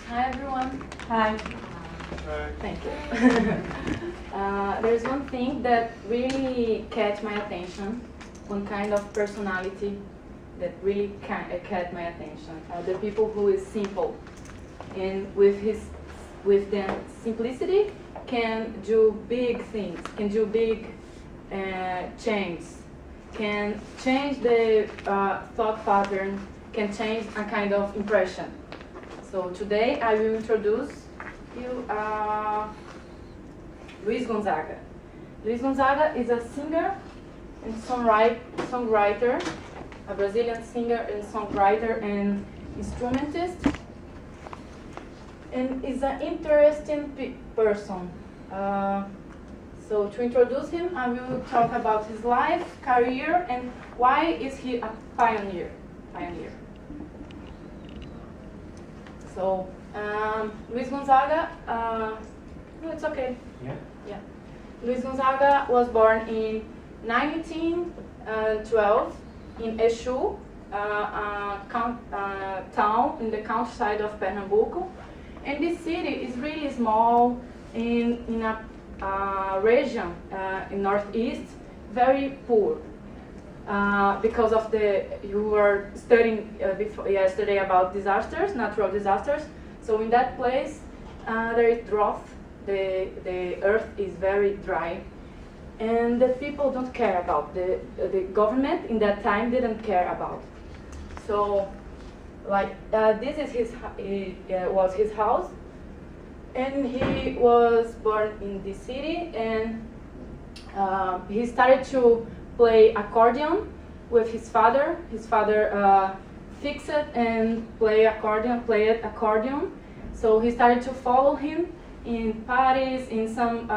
Hi everyone. Hi. Hi. Thank you. There's one thing that really catch my attention, one kind of personality that really catch my attention. The people who is simple, and with their simplicity can do big things, can do big changes, can change the thought pattern, can change a kind of impression. So today I will introduce you Luis Gonzaga. Luis Gonzaga is a singer and songwriter, a Brazilian singer and songwriter and instrumentist, and is an interesting person. So to introduce him, I will talk about his life, career, and why is he a pioneer. So Luis Gonzaga, no, it's okay. Yeah. Luis Gonzaga was born in 1912 in Exu, a town in the countryside of Pernambuco. And this city is really small in a region in northeast, very poor. Because of you were studying yesterday about disasters, natural disasters. So in that place, there is drought. The earth is very dry, and the people don't care about the government in that time didn't care about. So, like this is was his house, and he was born in this city, and he started to play accordion with his father. His father fixed and played accordion. So he started to follow him in parties, in some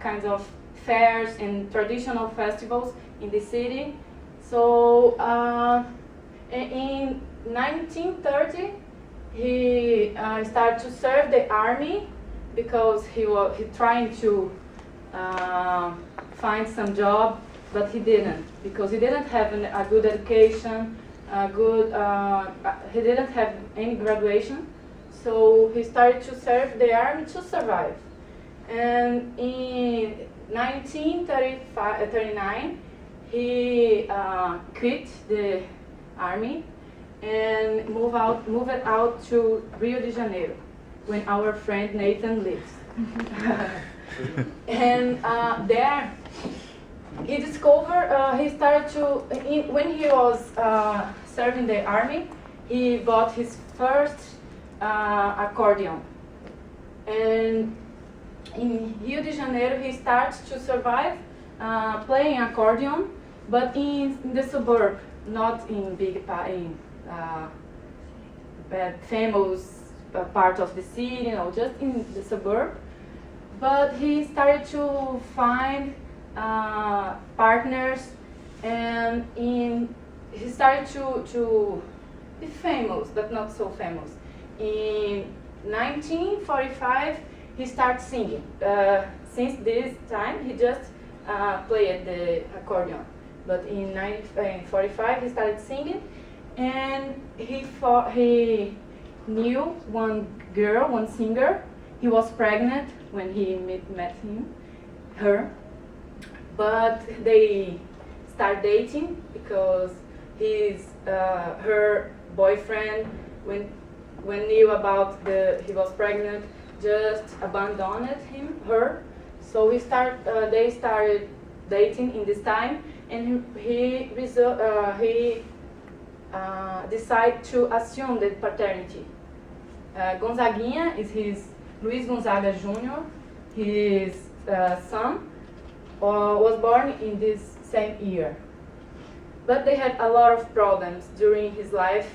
kinds of fairs and traditional festivals in the city. So in 1930, he started to serve the army because he trying to find some job, but he didn't, because he didn't have a good education, he didn't have any graduation. So he started to serve the army to survive. And in 1939, he quit the army and moved out to Rio de Janeiro, when our friend Nathan lives. And there he discovered, when he was serving the army, he bought his first accordion. And in Rio de Janeiro, he starts to survive playing accordion, but in the suburb, not in famous part of the city, just in the suburb. But he started to find partners, and he started to be famous, but not so famous. In 1945, he started singing. Since this time, he just played the accordion. But in 1945, he started singing, and he knew one girl, one singer. He was pregnant when he met her. But they start dating because her boyfriend, when knew about he was pregnant, just abandoned her. So they started dating in this time, and he decided to assume the paternity. Gonzaguinha is Luis Gonzaga Jr., his son, was born in this same year. But they had a lot of problems during his life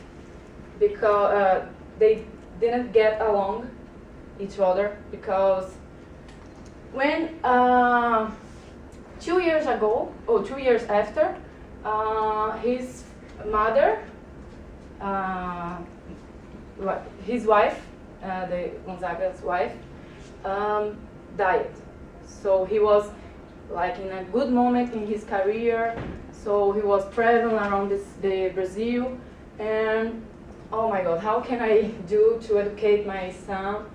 because they didn't get along each other, because when 2 years after, his mother, his wife, the Gonzaga's wife, died. So he was like in a good moment in his career, so he was traveling around the Brazil, and oh my God, how can I do to educate my son?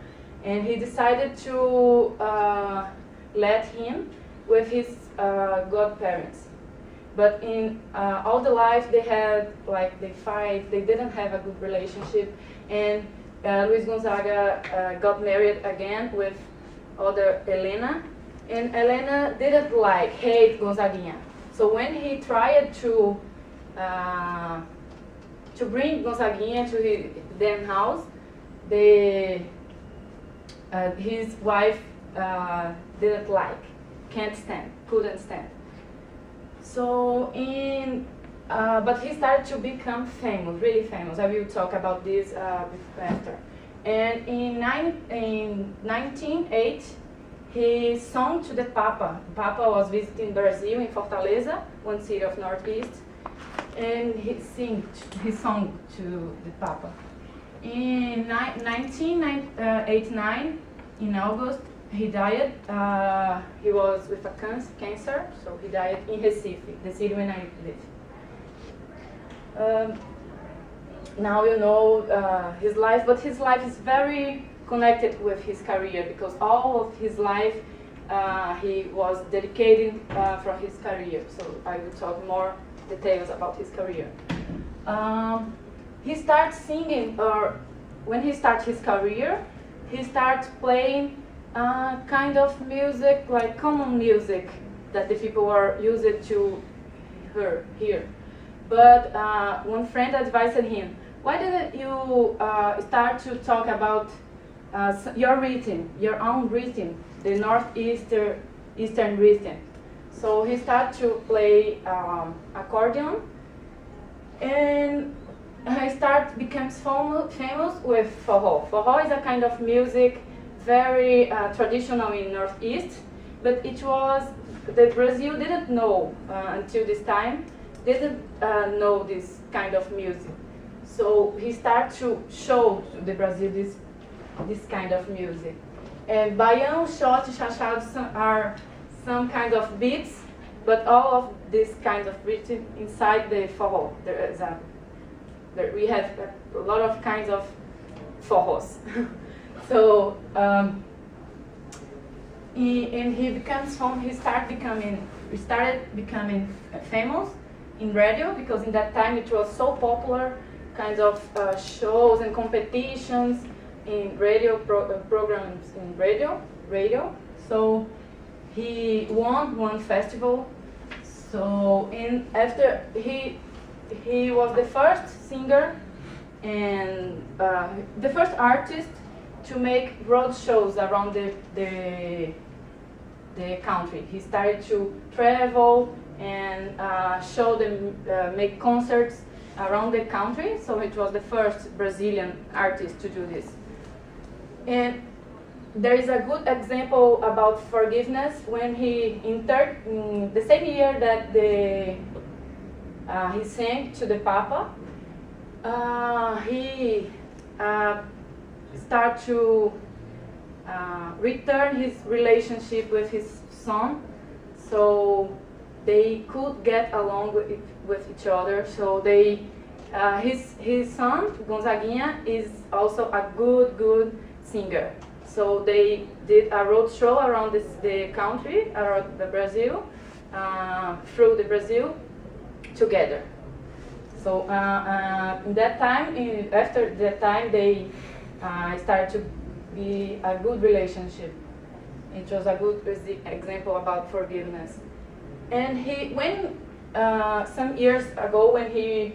And he decided to let him with his godparents. But in all the life they had, like, they fight, they didn't have a good relationship. And Luis Gonzaga got married again with other Helena. And Helena didn't hate Gonzaguinha. So when he tried to bring Gonzaguinha to their house, his wife didn't couldn't stand. So but he started to become famous, really famous. I will talk about this after. And in 1908, he sung to the Papa. Papa was visiting Brazil in Fortaleza, one city of Northeast, and he sung to the Papa. In 1989, in August, he died. He was with a cancer, so he died in Recife, the city where I live. Now you know his life, but his life is very connected with his career, because all of his life he was dedicated for his career. So I will talk more details about his career. He starts singing, or when he starts his career, he starts playing kind of music, like common music that the people are used to hear. But one friend advised him, why didn't you start to talk about your rhythm, your own rhythm, the northeastern rhythm? So he started to play accordion, and he becomes famous with forró. Forró is a kind of music very traditional in Northeast, but Brazil didn't know until this time, didn't know this kind of music. So he started to show to the Brazil this kind of music. And baião, shot, chachado are some kind of beats, but all of this kind of rhythm inside the forró. We have a lot of kinds of forrós. So he started becoming famous in radio, because in that time it was so popular, kinds of shows and competitions in radio programs in radio. So he won one festival. So after he was the first singer and the first artist to make road shows around the country. He started to travel and make concerts around the country. So it was the first Brazilian artist to do this. And there is a good example about forgiveness when in the same year that he sang to the Papa, he started to return his relationship with his son, so they could get along with each other. So his son Gonzaguinha is also a good singer. So they did a road show around the country, around the Brazil, through the Brazil, together. So in that time, after that time, they started to be a good relationship. It was a good example about forgiveness. And when some years ago, when he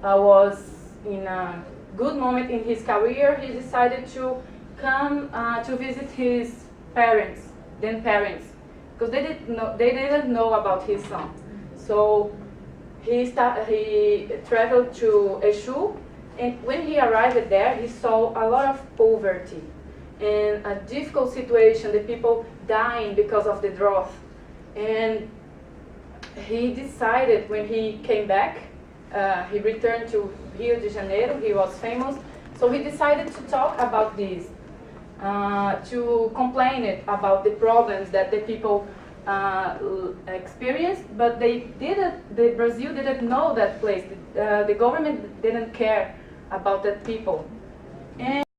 was in a good moment in his career, he decided to come to visit his parents, because they didn't know about his son. So he traveled to Exu, and when he arrived there, he saw a lot of poverty and a difficult situation, the people dying because of the drought. And he decided, when he came back, he returned to Rio de Janeiro, he was famous, so he decided to talk about this, to complain about the problems that the people experienced, but Brazil didn't know that place. The government didn't care about that people. And